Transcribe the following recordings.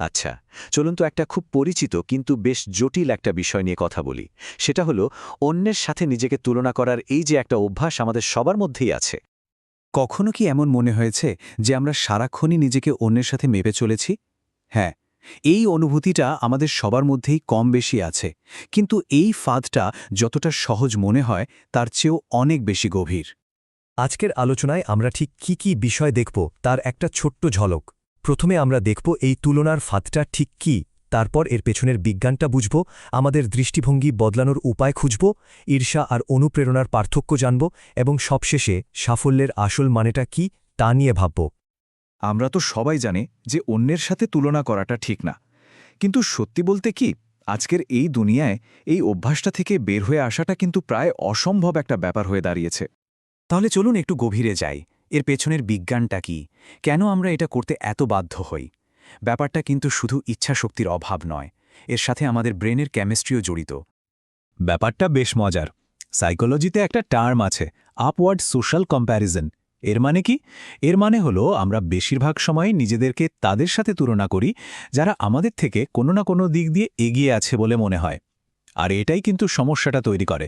আচ্ছা, চলুন তো একটা খুব পরিচিত কিন্তু বেশ জটিল একটা বিষয় নিয়ে কথা বলি। সেটা হলো অন্যের সাথে নিজেকে তুলনা করার এই যে একটা অভ্যাস আমাদের সবার মধ্যেই আছে। কখনো কি এমন মনে হয়েছে যে আমরা সারাক্ষণই নিজেকে অন্যের সাথে মেপে চলেছি? হ্যাঁ, এই অনুভূতিটা আমাদের সবার মধ্যেই কম বেশি আছে, কিন্তু এই ফাঁদটা যতটা সহজ মনে হয় তার চেয়েও অনেক বেশি গভীর। আজকের আলোচনায় আমরা ঠিক কি কি বিষয় দেখব তার একটা ছোট্ট ঝলক। প্রথমে আমরা দেখব এই তুলনার ফাঁদটা ঠিক কি, তারপর এর পেছনের বিজ্ঞানটা বুঝব, আমাদের দৃষ্টিভঙ্গি বদলানোর উপায় খুঁজব, ঈর্ষা আর অনুপ্রেরণার পার্থক্য জানব এবং সবশেষে সাফল্যের আসল মানেটা কি তা নিয়ে ভাবব। আমরা তো সবাই জানি যে অন্যের সাথে তুলনা করাটা ঠিক না, কিন্তু সত্যি বলতে কি, আজকের এই দুনিয়ায় এই অভ্যাসটা থেকে বের হয়ে আসাটা কিন্তু প্রায় অসম্ভব একটা ব্যাপার হয়ে দাঁড়িয়েছে। তাহলে চলুন একটু গভীরে যাই। এর পেছনের বিজ্ঞানটা কি, কেন আমরা এটা করতে এত বাধ্য হই? ব্যাপারটা কিন্তু শুধু ইচ্ছাশক্তির অভাব নয়, এর সাথে আমাদের ব্রেনের কেমিস্ট্রিও জড়িত। ব্যাপারটা বেশ মজার। সাইকোলজিতে একটা টার্ম আছে, আপওয়ার্ড সোশ্যাল কম্প্যারিজন। এর মানে কি? এর মানে হলো আমরা বেশিরভাগ সময় নিজেদেরকে তাদের সাথে তুলনা করি যারা আমাদের থেকে কোনো না কোনো দিক দিয়ে এগিয়ে আছে বলে মনে হয়। আর এটাই কিন্তু সমস্যাটা তৈরি করে,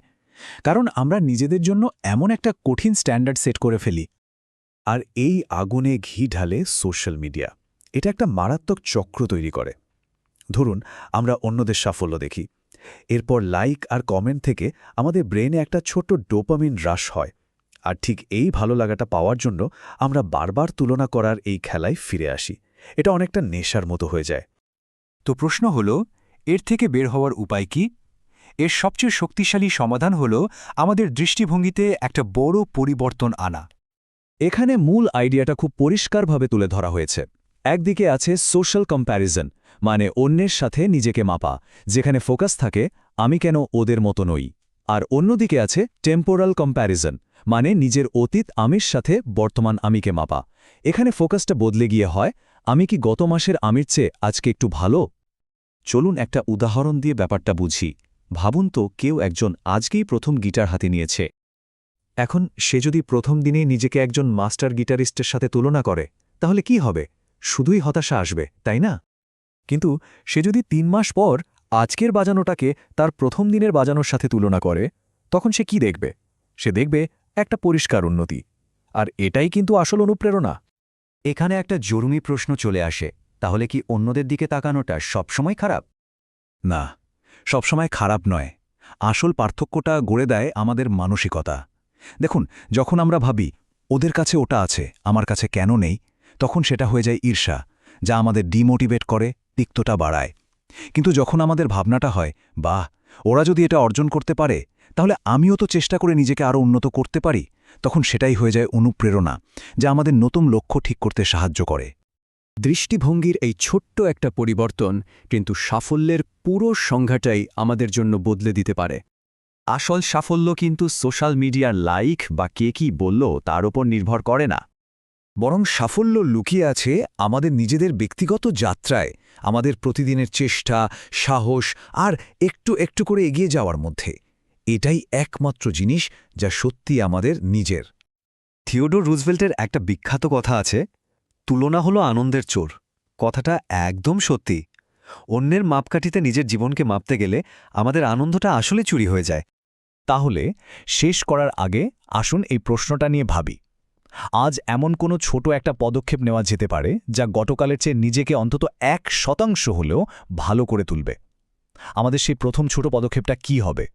কারণ আমরা নিজেদের জন্য এমন একটা কঠিন স্ট্যান্ডার্ড সেট করে ফেলি। আর এই আগুনে ঘি ঢালে সোশ্যাল মিডিয়া। এটা একটা মারাত্মক চক্র তৈরি করে। ধরুন, আমরা অন্যদের সাফল্য দেখি, এরপর লাইক আর কমেন্ট থেকে আমাদের ব্রেনে একটা ছোট্ট ডোপামিন হ্রাস হয়, আর ঠিক এই ভালো লাগাটা পাওয়ার জন্য আমরা বারবার তুলনা করার এই খেলায় ফিরে আসি। এটা অনেকটা নেশার মতো হয়ে যায়। তো প্রশ্ন হল, এর থেকে বের হওয়ার উপায় কি? এর সবচেয়ে শক্তিশালী সমাধান হল আমাদের দৃষ্টিভঙ্গিতে একটা বড় পরিবর্তন আনা। এখানে মূল আইডিয়াটা খুব পরিষ্কারভাবে তুলে ধরা হয়েছে। একদিকে আছে সোশ্যাল কম্প্যারিজন, মানে অন্যের সাথে নিজেকে মাপা, যেখানে ফোকাস থাকে আমি কেন ওদের মতো নই। আর অন্যদিকে আছে টেম্পোরাল কম্প্যারিজন, মানে নিজের অতীত আমির সাথে বর্তমান আমিকে মাপা। এখানে ফোকাসটা বদলে গিয়ে হয়, আমি কি গত মাসের আমির চেয়ে আজকে একটু ভালো? চলুন একটা উদাহরণ দিয়ে ব্যাপারটা বুঝি। ভাবুন তো, কেউ একজন আজকেই প্রথম গিটার হাতে নিয়েছে। এখন সে যদি প্রথম দিনেই নিজেকে একজন মাস্টার গিটারিস্টের সাথে তুলনা করে, তাহলে কি হবে? শুধুই হতাশা আসবে, তাই না? কিন্তু সে যদি ৩ মাস পর আজকের বাজানোটাকে তার প্রথম দিনের বাজানোর সাথে তুলনা করে, তখন সে কি দেখবে? সে দেখবে একটা পরিষ্কার উন্নতি। আর এটাই কিন্তু আসল অনুপ্রেরণা। এখানে একটা জরুরি প্রশ্ন চলে আসে, তাহলে কি অন্যদের দিকে তাকানোটা সবসময় খারাপ? না, সবসময় খারাপ নয়। আসল পার্থক্যটা গড়ে দেয় আমাদের মানসিকতা। দেখুন, যখন আমরা ভাবি ওদের কাছে ওটা আছে, আমার কাছে কেন নেই, তখন সেটা হয়ে যায় ঈর্ষা, যা আমাদের ডিমোটিভেট করে, তিক্ততা বাড়ায়। কিন্তু যখন আমাদের ভাবনাটা হয়, বাহ, ওরা যদি এটা অর্জন করতে পারে, তাহলে আমিও তো চেষ্টা করে নিজেকে আরও উন্নত করতে পারি, তখন সেটাই হয়ে যায় অনুপ্রেরণা, যা আমাদের নতুন লক্ষ্য ঠিক করতে সাহায্য করে। দৃষ্টিভঙ্গির এই ছোট্ট একটা পরিবর্তন কিন্তু সাফল্যের পুরো সংজ্ঞাটাই আমাদের জন্য বদলে দিতে পারে। আসল সাফল্য কিন্তু সোশ্যাল মিডিয়ার লাইক বা কে কি বলল তার উপর নির্ভর করে না। বরং সাফল্য লুকিয়ে আছে আমাদের নিজেদের ব্যক্তিগত যাত্রায়, আমাদের প্রতিদিনের চেষ্টা, সাহস আর একটু একটু করে এগিয়ে যাওয়ার মধ্যে। এটাই একমাত্র জিনিস যা সত্যি আমাদের নিজের। থিওডোর রুজভেল্টের একটা বিখ্যাত কথা আছে, তুলনা হলো আনন্দের চোর। কথাটা একদম সত্যি। অন্যের মাপকাঠিতে নিজের জীবনকে মাপতে গেলে আমাদের আনন্দটা আসলে চুরি হয়ে যায়। তাহলে শেষ করার আগে আসুন এই প্রশ্নটা নিয়ে ভাবি। আজ এমন কোনো ছোট একটা পদক্ষেপ নেওয়া যেতে পারে যা গতকালের চেয়ে নিজেকে অন্তত 1% হলেও ভালো করে তুলবে। আমাদের সেই প্রথম ছোট পদক্ষেপটা কি হবে?